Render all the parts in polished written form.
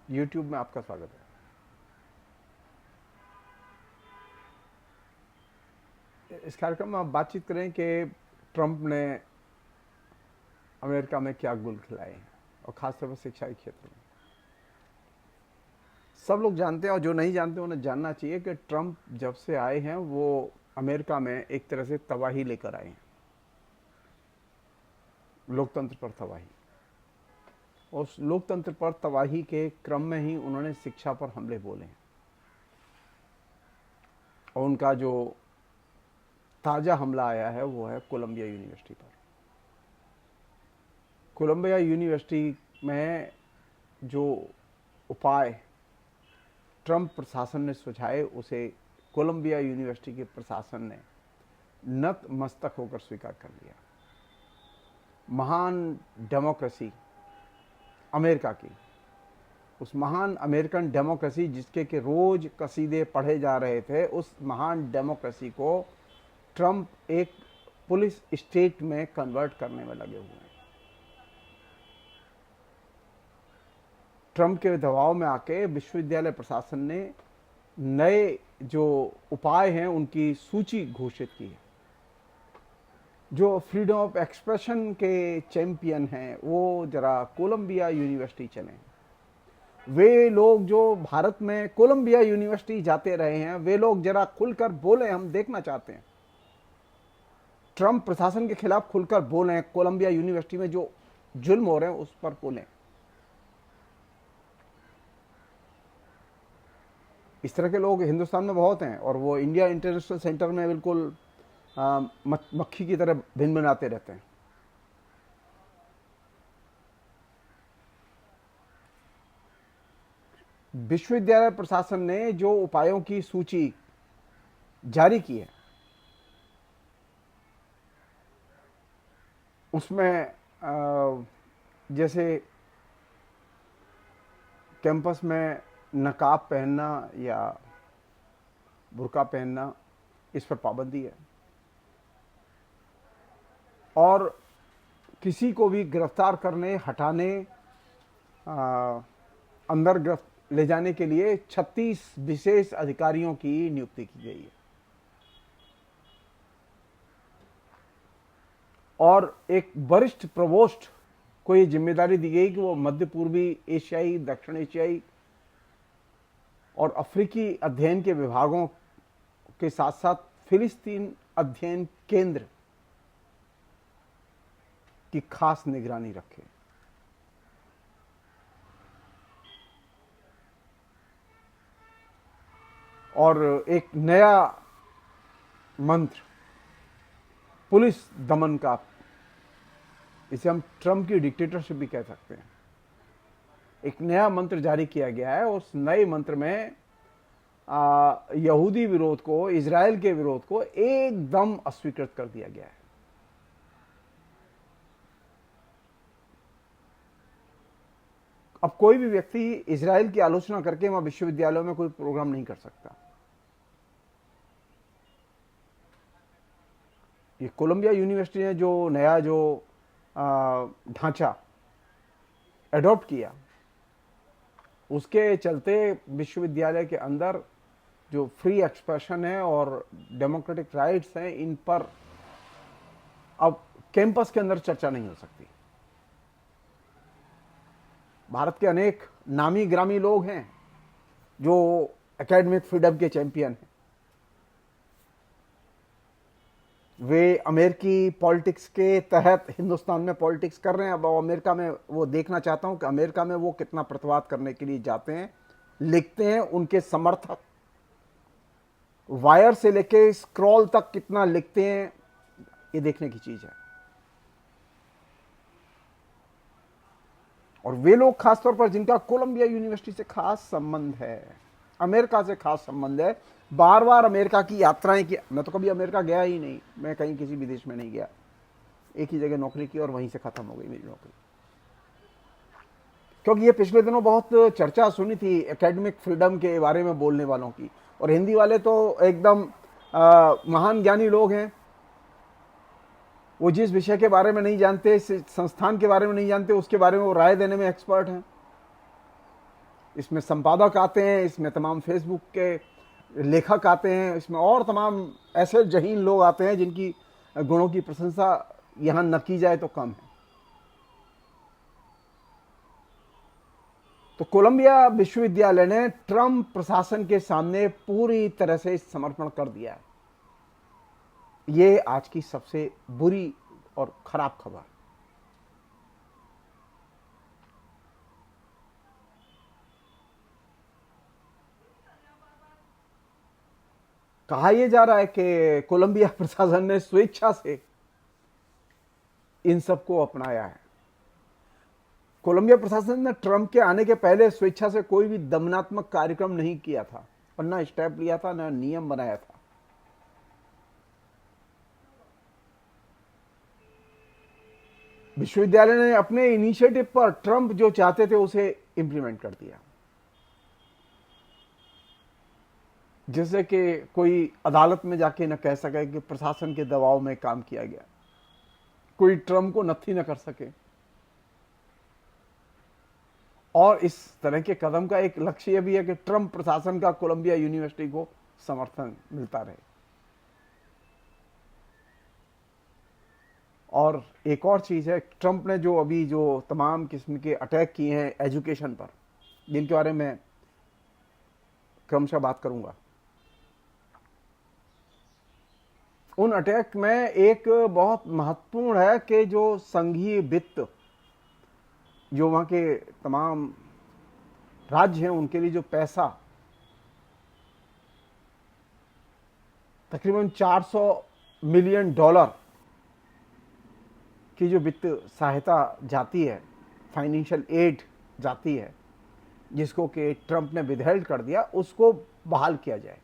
YouTube में आपका स्वागत है। इस कार्यक्रम में आप बातचीत करें कि ट्रंप ने अमेरिका में क्या गुल खिलाए हैं और खासतौर पर शिक्षा के क्षेत्र में। सब लोग जानते हैं और जो नहीं जानते उन्हें जानना चाहिए कि ट्रंप जब से आए हैं वो अमेरिका में एक तरह से तबाही लेकर आए हैं, लोकतंत्र पर तबाही। उस लोकतंत्र पर तबाही के क्रम में ही उन्होंने शिक्षा पर हमले बोले हैं और उनका जो ताज़ा हमला आया है वो है कोलंबिया यूनिवर्सिटी पर। कोलंबिया यूनिवर्सिटी में जो उपाय ट्रंप प्रशासन ने सुझाए उसे कोलंबिया यूनिवर्सिटी के प्रशासन ने नतमस्तक होकर स्वीकार कर लिया। महान डेमोक्रेसी अमेरिका की, उस महान अमेरिकन डेमोक्रेसी जिसके कि रोज कसीदे पढ़े जा रहे थे, उस महान डेमोक्रेसी को ट्रंप एक पुलिस स्टेट में कन्वर्ट करने में लगे हुए हैं। ट्रंप के दबाव में आके विश्वविद्यालय प्रशासन ने नए जो उपाय हैं उनकी सूची घोषित की है। जो फ्रीडम ऑफ एक्सप्रेशन के चैंपियन हैं वो जरा कोलंबिया यूनिवर्सिटी चलें। वे लोग जो भारत में कोलंबिया यूनिवर्सिटी जाते रहे हैं वे लोग जरा खुलकर बोलें, हम देखना चाहते हैं। ट्रंप प्रशासन के खिलाफ खुलकर बोलें, कोलंबिया यूनिवर्सिटी में जो जुल्म हो रहे हैं उस पर बोलें। इस तरह के लोग हिंदुस्तान में बहुत हैं और वो इंडिया इंटरनेशनल सेंटर में बिल्कुल मक्खी की तरह भिन भिनाते रहते हैं। विश्वविद्यालय प्रशासन ने जो उपायों की सूची जारी की है उसमें जैसे कैंपस में नकाब पहनना या बुर्का पहनना, इस पर पाबंदी है और किसी को भी गिरफ्तार करने, हटाने, अंदर ले जाने के लिए 36 विशेष अधिकारियों की नियुक्ति की गई है और एक वरिष्ठ प्रवोस्ट को ये जिम्मेदारी दी गई कि वो मध्य पूर्वी एशियाई, दक्षिण एशियाई और अफ्रीकी अध्ययन के विभागों के साथ साथ फिलिस्तीन अध्ययन केंद्र की खास निगरानी रखे। और एक नया मंत्र पुलिस दमन का, इसे हम ट्रंप की डिक्टेटरशिप भी कह सकते हैं, एक नया मंत्र जारी किया गया है। उस नए मंत्र में यहूदी विरोध को, इजराइल के विरोध को एकदम अस्वीकृत कर दिया गया है। अब कोई भी व्यक्ति इजराइल की आलोचना करके वहां विश्वविद्यालयों में कोई प्रोग्राम नहीं कर सकता। ये कोलंबिया यूनिवर्सिटी ने जो नया जो ढांचा एडॉप्ट किया उसके चलते विश्वविद्यालय के अंदर जो फ्री एक्सप्रेशन है और डेमोक्रेटिक राइट्स हैं, इन पर अब कैंपस के अंदर चर्चा नहीं हो सकती। भारत के अनेक नामी ग्रामी लोग हैं जो एकेडमिक फ्रीडम के चैंपियन हैं। वे अमेरिकी पॉलिटिक्स के तहत हिंदुस्तान में पॉलिटिक्स कर रहे हैं। अब अमेरिका में वो देखना चाहता हूं कि अमेरिका में वो कितना प्रतिवाद करने के लिए जाते हैं, लिखते हैं, उनके समर्थक वायर से लेके स्क्रॉल तक कितना लिखते हैं, ये देखने की चीज है। और वे लोग खासतौर पर जिनका कोलंबिया यूनिवर्सिटी से खास संबंध है, अमेरिका से खास संबंध है, बार बार अमेरिका की यात्राएं की। मैं तो कभी अमेरिका गया ही नहीं, मैं कहीं किसी भी देश में नहीं गया, एक ही जगह नौकरी की और वहीं से खत्म हो गई मेरी नौकरी। क्योंकि ये पिछले दिनों बहुत चर्चा सुनी थी एकेडमिक फ्रीडम के बारे में बोलने वालों की, और हिंदी वाले तो एकदम महान ज्ञानी लोग हैं। वो जिस विषय के बारे में नहीं जानते, संस्थान के बारे में नहीं जानते, उसके बारे में वो राय देने में एक्सपर्ट हैं। इसमें संपादक आते हैं, इसमें तमाम फेसबुक के लेखक आते हैं, इसमें और तमाम ऐसे जहीन लोग आते हैं जिनकी गुणों की प्रशंसा यहां न की जाए तो कम है। तो कोलंबिया विश्वविद्यालय ने ट्रंप प्रशासन के सामने पूरी तरह से समर्पण कर दिया है। ये आज की सबसे बुरी और खराब खबर। कहा यह जा रहा है कि कोलंबिया प्रशासन ने स्वेच्छा से इन सबको अपनाया है। कोलंबिया प्रशासन ने ट्रंप के आने के पहले स्वेच्छा से कोई भी दमनात्मक कार्यक्रम नहीं किया था, और ना स्टेप लिया था, ना नियम बनाया था। विश्वविद्यालय ने अपने इनिशिएटिव पर ट्रंप जो चाहते थे उसे इंप्लीमेंट कर दिया। जैसे कि कोई अदालत में जाके न कह सके कि प्रशासन के दबाव में काम किया गया, कोई ट्रंप को नत्थी न कर सके। और इस तरह के कदम का एक लक्ष्य यह भी है कि ट्रंप प्रशासन का कोलंबिया यूनिवर्सिटी को समर्थन मिलता रहे। और एक और चीज है, ट्रंप ने जो तमाम किस्म के अटैक किए हैं एजुकेशन पर, जिनके बारे में क्रमशः बात करूंगा, उन अटैक में एक बहुत महत्वपूर्ण है कि जो संघीय वित्त, जो वहां के तमाम राज्य हैं उनके लिए जो पैसा तकरीबन $400 मिलियन की जो वित्त सहायता जाती है, फाइनेंशियल एड जाती है, जिसको कि ट्रंप ने विदहेल्ड कर दिया, उसको बहाल किया जाए।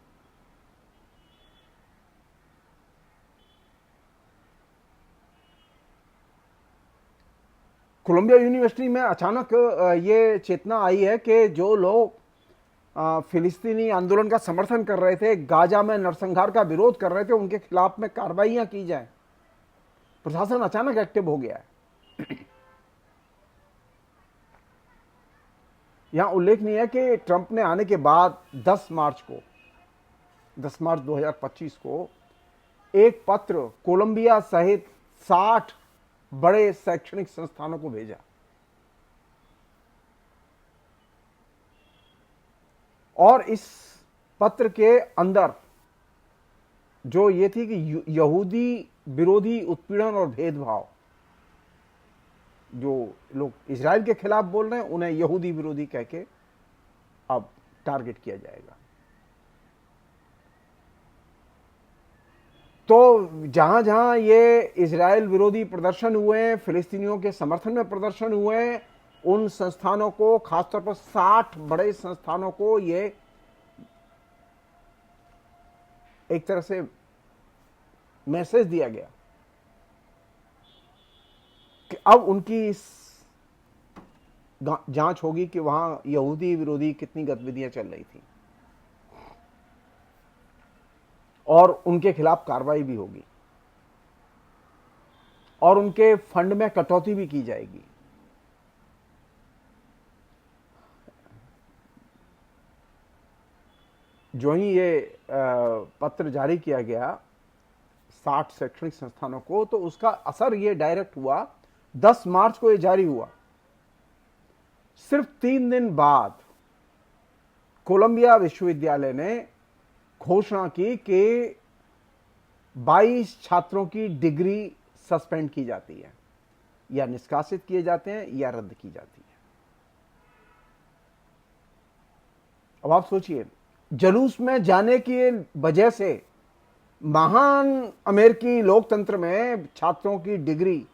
कोलंबिया यूनिवर्सिटी में अचानक ये चेतना आई है कि जो लोग फिलिस्तीनी आंदोलन का समर्थन कर रहे थे, गाजा में नरसंहार का विरोध कर रहे थे, उनके खिलाफ में कार्रवाइयां की जाए। प्रशासन अचानक एक्टिव हो गया है। यहां उल्लेखनीय है कि ट्रंप ने आने के बाद 10 मार्च 2025 को एक पत्र कोलंबिया सहित 60 बड़े शैक्षणिक संस्थानों को भेजा, और इस पत्र के अंदर जो ये थी कि यहूदी विरोधी उत्पीड़न और भेदभाव, जो लोग इजराइल के खिलाफ बोल रहे हैं उन्हें यहूदी विरोधी कह के अब टारगेट किया जाएगा। तो जहां जहां ये इजराइल विरोधी प्रदर्शन हुए, फिलिस्तीनियों के समर्थन में प्रदर्शन हुए, उन संस्थानों को, खासतौर पर 60 बड़े संस्थानों को ये एक तरह से मैसेज दिया गया कि अब उनकी इस जांच होगी कि वहां यहूदी विरोधी कितनी गतिविधियां चल रही थी, और उनके खिलाफ कार्रवाई भी होगी, और उनके फंड में कटौती भी की जाएगी। जो ही ये पत्र जारी किया गया 60 शैक्षणिक संस्थानों को, तो उसका असर ये डायरेक्ट हुआ। 10 मार्च को ये जारी हुआ, सिर्फ 3 दिन बाद कोलंबिया विश्वविद्यालय ने घोषणा की कि 22 छात्रों की डिग्री सस्पेंड की जाती है, या निष्कासित किए जाते हैं, या रद्द की जाती है। अब आप सोचिए, जुलूस में जाने की वजह से महान अमेरिकी लोकतंत्र में छात्रों की डिग्री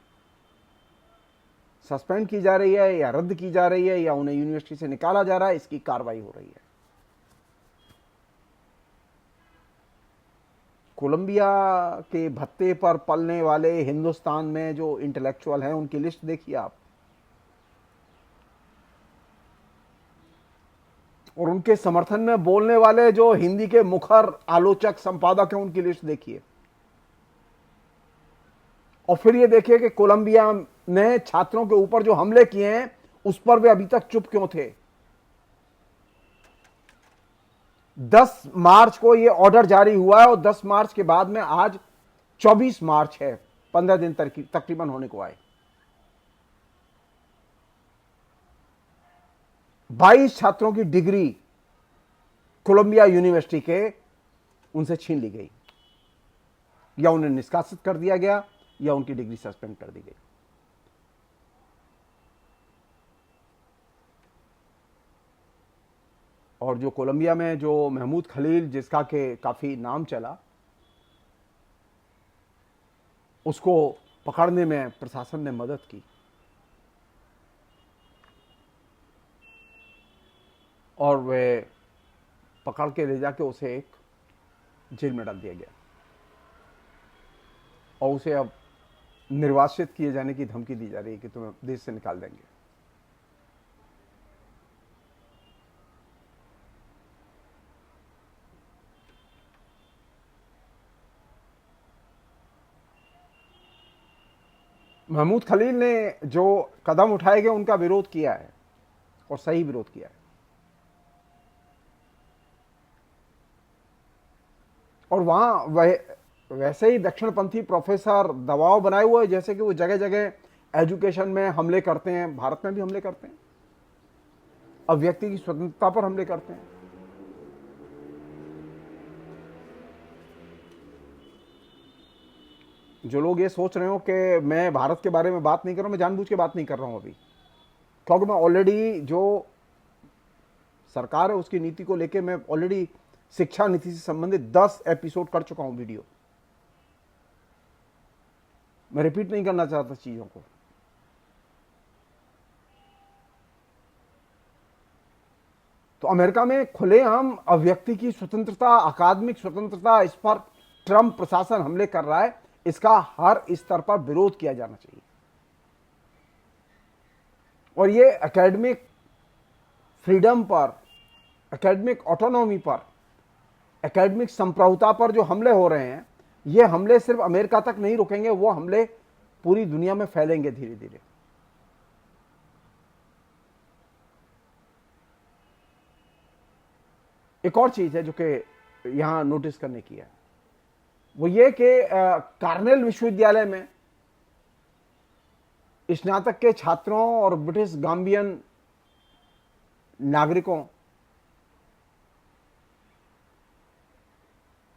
सस्पेंड की जा रही है, या रद्द की जा रही है, या उन्हें यूनिवर्सिटी से निकाला जा रहा है, इसकी कार्रवाई हो रही है। कोलंबिया के भत्ते पर पलने वाले हिंदुस्तान में जो इंटेलेक्चुअल हैं उनकी लिस्ट देखिए आप, और उनके समर्थन में बोलने वाले जो हिंदी के मुखर आलोचक संपादक हैं उनकी लिस्ट देखिए, और फिर ये देखिए कि कोलंबिया ने छात्रों के ऊपर जो हमले किए हैं उस पर वे अभी तक चुप क्यों थे। 10 मार्च को ये ऑर्डर जारी हुआ है और 10 मार्च के बाद में आज 24 मार्च है, 15 दिन तकरीबन होने को आए। 22 छात्रों की डिग्री कोलंबिया यूनिवर्सिटी के उनसे छीन ली गई, या उन्हें निष्कासित कर दिया गया, या उनकी डिग्री सस्पेंड कर दी गई। और जो कोलंबिया में जो महमूद खलील, जिसका के काफी नाम चला, उसको पकड़ने में प्रशासन ने मदद की और वे पकड़ के ले जाके उसे एक जेल में डाल दिया गया और उसे अब निर्वासित किए जाने की धमकी दी जा रही है कि तुम्हें देश से निकाल देंगे। महमूद खलील ने जो कदम उठाए गए उनका विरोध किया है और सही विरोध किया है। और वहां वैसे ही दक्षिणपंथी प्रोफेसर दबाव बनाए हुए हैं, जैसे कि वो जगह जगह एजुकेशन में हमले करते हैं, भारत में भी हमले करते हैं, अब व्यक्ति की स्वतंत्रता पर हमले करते हैं। जो लोग ये सोच रहे हो कि मैं भारत के बारे में बात नहीं कर रहा हूं, मैं जानबूझ के बात नहीं कर रहा हूं अभी, क्योंकि मैं ऑलरेडी जो सरकार है उसकी नीति को लेके मैं ऑलरेडी शिक्षा नीति से संबंधित 10 एपिसोड कर चुका हूं वीडियो। मैं रिपीट नहीं करना चाहता चीजों को। तो अमेरिका में खुलेआम अभिव्यक्ति की स्वतंत्रता, अकादमिक स्वतंत्रता, इस पर ट्रंप प्रशासन हमले कर रहा है। इसका हर स्तर पर विरोध किया जाना चाहिए। और ये एकेडमिक फ्रीडम पर, एकेडमिक ऑटोनॉमी पर, एकेडमिक संप्रभुता पर जो हमले हो रहे हैं, ये हमले सिर्फ अमेरिका तक नहीं रुकेंगे, वो हमले पूरी दुनिया में फैलेंगे धीरे धीरे। एक और चीज है जो कि यहां नोटिस करने की है, वो ये कि कार्नेल विश्वविद्यालय में स्नातक के छात्रों और ब्रिटिश गाम्बियन नागरिकों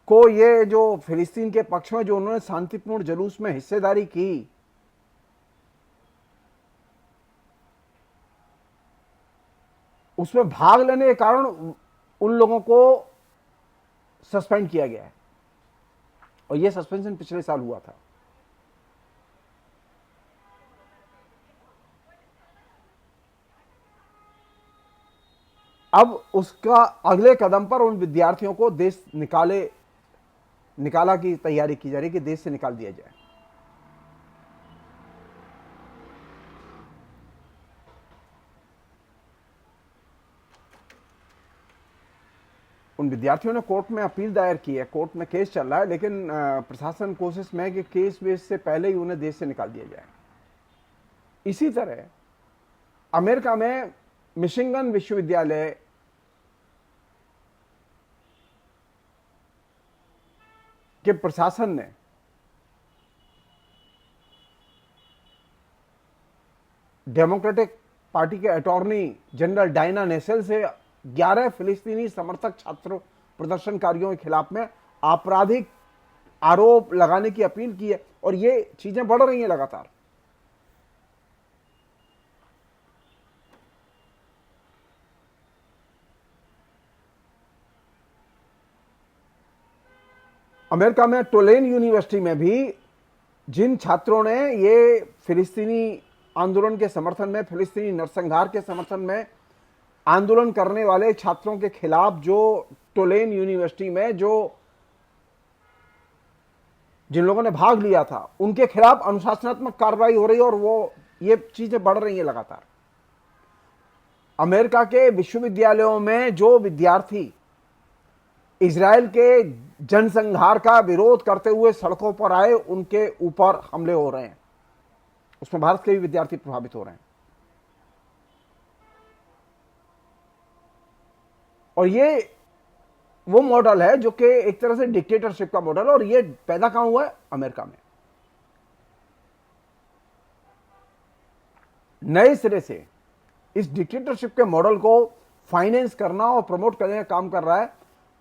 को ये जो फिलिस्तीन के पक्ष में जो उन्होंने शांतिपूर्ण जुलूस में हिस्सेदारी की, उसमें भाग लेने के कारण उन लोगों को सस्पेंड किया गया है और यह सस्पेंशन पिछले साल हुआ था। अब उसका अगले कदम पर उन विद्यार्थियों को देश निकाला की तैयारी की जा रही है कि देश से निकाल दिया जाए। उन विद्यार्थियों ने कोर्ट में अपील दायर की है, कोर्ट में केस चल रहा है, लेकिन प्रशासन कोशिश में है कि केस बेस से पहले ही उन्हें देश से निकाल दिया जाए। इसी तरह अमेरिका में मिशिगन विश्वविद्यालय के प्रशासन ने डेमोक्रेटिक पार्टी के अटॉर्नी जनरल डायना नेसेल से 11 फिलिस्तीनी समर्थक छात्रों प्रदर्शनकारियों के खिलाफ में आपराधिक आरोप लगाने की अपील की है और ये चीजें बढ़ रही हैं लगातार। अमेरिका में टोलेन यूनिवर्सिटी में भी जिन छात्रों ने ये फिलिस्तीनी आंदोलन के समर्थन में, फिलिस्तीनी नरसंहार के समर्थन में आंदोलन करने वाले छात्रों के खिलाफ, जो टोलेन यूनिवर्सिटी में जिन लोगों ने भाग लिया था, उनके खिलाफ अनुशासनात्मक कार्रवाई हो रही है और वो ये चीजें बढ़ रही हैं लगातार। अमेरिका के विश्वविद्यालयों में जो विद्यार्थी इजराइल के जनसंहार का विरोध करते हुए सड़कों पर आए, उनके ऊपर हमले हो रहे हैं। उसमें भारत के भी विद्यार्थी प्रभावित हो रहे हैं। और ये वो मॉडल है जो कि एक तरह से डिक्टेटरशिप का मॉडल है, और ये पैदा कहां हुआ है? अमेरिका में। नए सिरे से इस डिक्टेटरशिप के मॉडल को फाइनेंस करना और प्रमोट करने का काम कर रहा है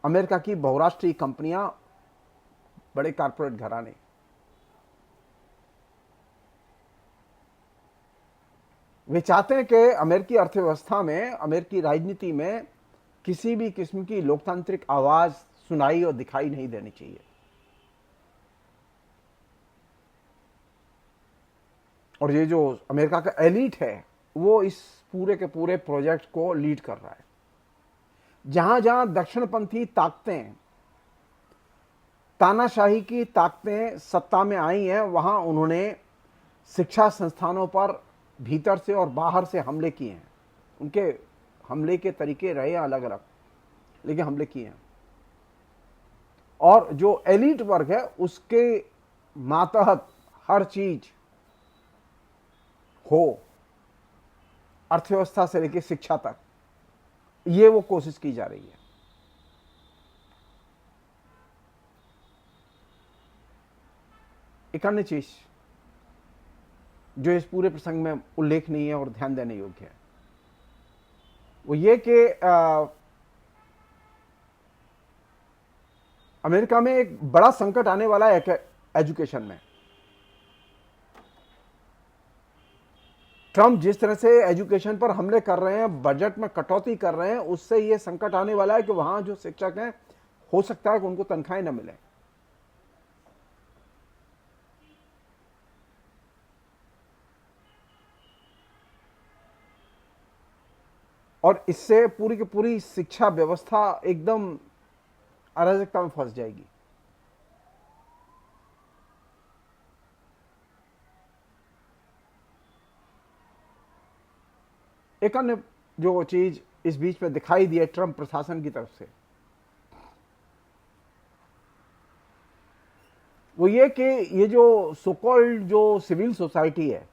अमेरिका की बहुराष्ट्रीय कंपनियां, बड़े कारपोरेट घराने। वे चाहते हैं कि अमेरिकी अर्थव्यवस्था में, अमेरिकी राजनीति में किसी भी किस्म की लोकतांत्रिक आवाज सुनाई और दिखाई नहीं देनी चाहिए। और ये जो अमेरिका का एलीट है वो इस पूरे के पूरे प्रोजेक्ट को लीड कर रहा है। जहां जहां दक्षिणपंथी ताकतें, तानाशाही की ताकतें सत्ता में आई हैं, वहां उन्होंने शिक्षा संस्थानों पर भीतर से और बाहर से हमले किए हैं। उनके हमले के तरीके रहे अलग अलग, लेकिन हमले किए हैं। और जो एलीट वर्ग है उसके मातहत हर चीज हो, अर्थव्यवस्था से लेकर शिक्षा तक, ये वो कोशिश की जा रही है। एक अन्य चीज जो इस पूरे प्रसंग में उल्लेखनीय है और ध्यान देने योग्य है, वो ये कि अमेरिका में एक बड़ा संकट आने वाला है एजुकेशन में। ट्रंप जिस तरह से एजुकेशन पर हमले कर रहे हैं, बजट में कटौती कर रहे हैं, उससे यह संकट आने वाला है कि वहां जो शिक्षक हैं हो सकता है कि उनको तनख्वाहें न मिले। और इससे पूरी की पूरी शिक्षा व्यवस्था एकदम अराजकता में फंस जाएगी। एक अन्य जो चीज इस बीच में दिखाई दी है ट्रंप प्रशासन की तरफ से, वो ये कि ये जो सोकॉल्ड जो सिविल सोसाइटी है,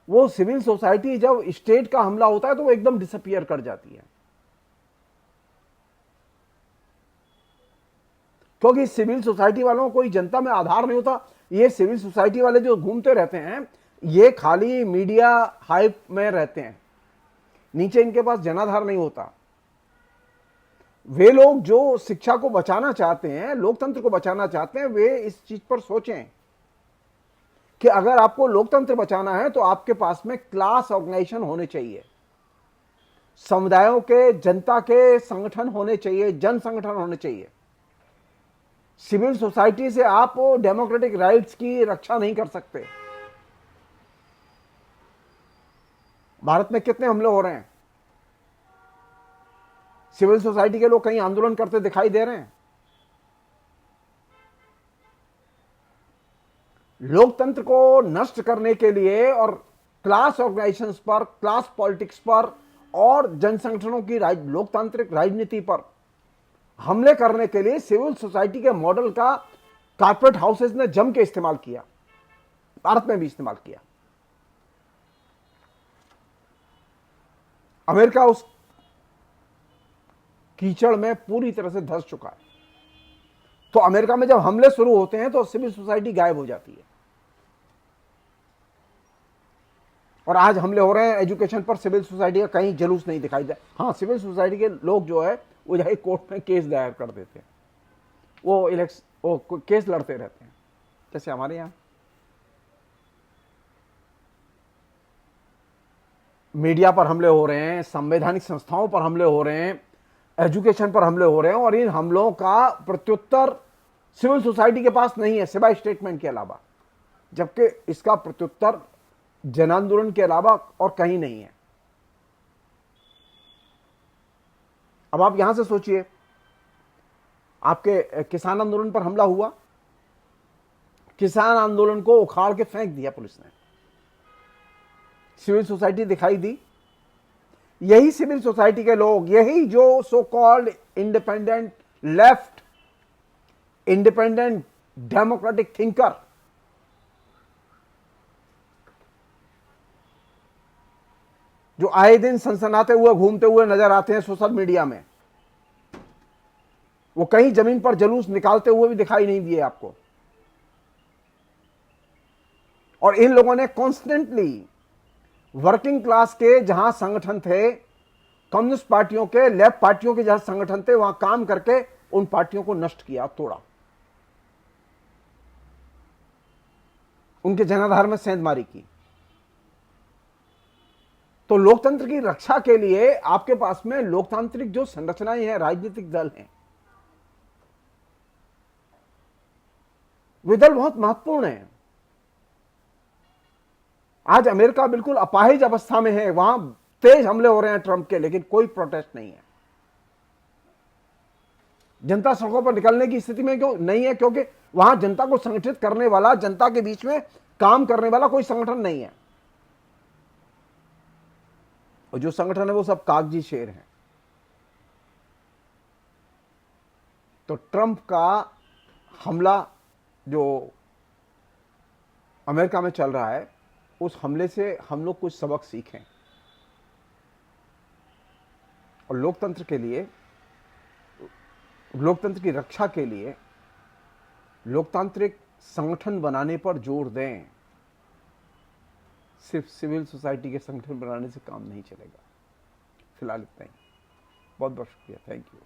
वो सिविल सोसाइटी जब स्टेट का हमला होता है तो वो एकदम डिसअपियर कर जाती है। क्योंकि सिविल सोसाइटी वालों को कोई जनता में आधार नहीं होता। ये सिविल सोसाइटी वाले जो घूमते रहते हैं, ये खाली मीडिया हाइप में रहते हैं, नीचे इनके पास जनाधार नहीं होता। वे लोग जो शिक्षा को बचाना चाहते हैं, लोकतंत्र को बचाना चाहते हैं, वे इस चीज पर सोचें कि अगर आपको लोकतंत्र बचाना है तो आपके पास में क्लास ऑर्गेनाइजेशन होने चाहिए, समुदायों के, जनता के संगठन होने चाहिए, जन संगठन होने चाहिए। सिविल सोसाइटी से आप डेमोक्रेटिक राइट्स की रक्षा नहीं कर सकते। भारत में कितने हमले हो रहे हैं? सिविल सोसाइटी के लोग कहीं आंदोलन करते दिखाई दे रहे हैं? लोकतंत्र को नष्ट करने के लिए और क्लास ऑर्गेनाइजेशंस पर, क्लास पॉलिटिक्स पर और जन संगठनों की लोकतांत्रिक राजनीति पर हमले करने के लिए सिविल सोसाइटी के मॉडल का कॉर्पोरेट हाउसेस ने जम के इस्तेमाल किया, भारत में भी इस्तेमाल किया। अमेरिका उस कीचड़ में पूरी तरह से धंस चुका है। तो अमेरिका में जब हमले शुरू होते हैं तो सिविल सोसाइटी गायब हो जाती है। और आज हमले हो रहे हैं एजुकेशन पर, सिविल सोसाइटी का कहीं जुलूस नहीं दिखाई दे। हाँ, सिविल सोसाइटी के लोग जो है वो जाके कोर्ट में केस दायर कर देते हैं, वो केस लड़ते रहते हैं। जैसे हमारे यहां मीडिया पर हमले हो रहे हैं, संवैधानिक संस्थाओं पर हमले हो रहे हैं, एजुकेशन पर हमले हो रहे हैं, और इन हमलों का प्रत्युत्तर सिविल सोसाइटी के पास नहीं है सिवाय स्टेटमेंट के अलावा, जबकि इसका प्रत्युत्तर जन आंदोलन के अलावा और कहीं नहीं है। अब आप यहां से सोचिए, आपके किसान आंदोलन पर हमला हुआ, किसान आंदोलन को उखाड़ के फेंक दिया पुलिस ने, सिविल सोसाइटी दिखाई दी। यही सिविल सोसाइटी के लोग, यही जो so called independent left, independent democratic thinker, जो आए दिन सनसनाते हुए घूमते हुए नजर आते हैं सोशल मीडिया में, वो कहीं जमीन पर जुलूस निकालते हुए भी दिखाई नहीं दिए आपको। और इन लोगों ने कॉन्स्टेंटली वर्किंग क्लास के जहां संगठन थे, कम्युनिस्ट पार्टियों के, लेफ्ट पार्टियों के जहां संगठन थे, वहां काम करके उन पार्टियों को नष्ट किया, तोड़ा, उनके जनाधार में सेंधमारी की। तो लोकतंत्र की रक्षा के लिए आपके पास में लोकतांत्रिक जो संरचनाएं हैं, राजनीतिक दल हैं, वे दल बहुत महत्वपूर्ण है। आज अमेरिका बिल्कुल अपाहिज अवस्था में है, वहां तेज हमले हो रहे हैं ट्रंप के, लेकिन कोई प्रोटेस्ट नहीं है। जनता सड़कों पर निकलने की स्थिति में क्यों नहीं है? क्योंकि वहां जनता को संगठित करने वाला, जनता के बीच में काम करने वाला कोई संगठन नहीं है। और जो संगठन है वो सब कागजी शेर हैं। तो ट्रंप का हमला जो अमेरिका में चल रहा है, उस हमले से हम लोग कुछ सबक सीखें और लोकतंत्र के लिए, लोकतंत्र की रक्षा के लिए लोकतांत्रिक संगठन बनाने पर जोर दें। सिर्फ सिविल सोसाइटी के संगठन बनाने से काम नहीं चलेगा। फिलहाल इतना ही। बहुत बहुत शुक्रिया। Thank you.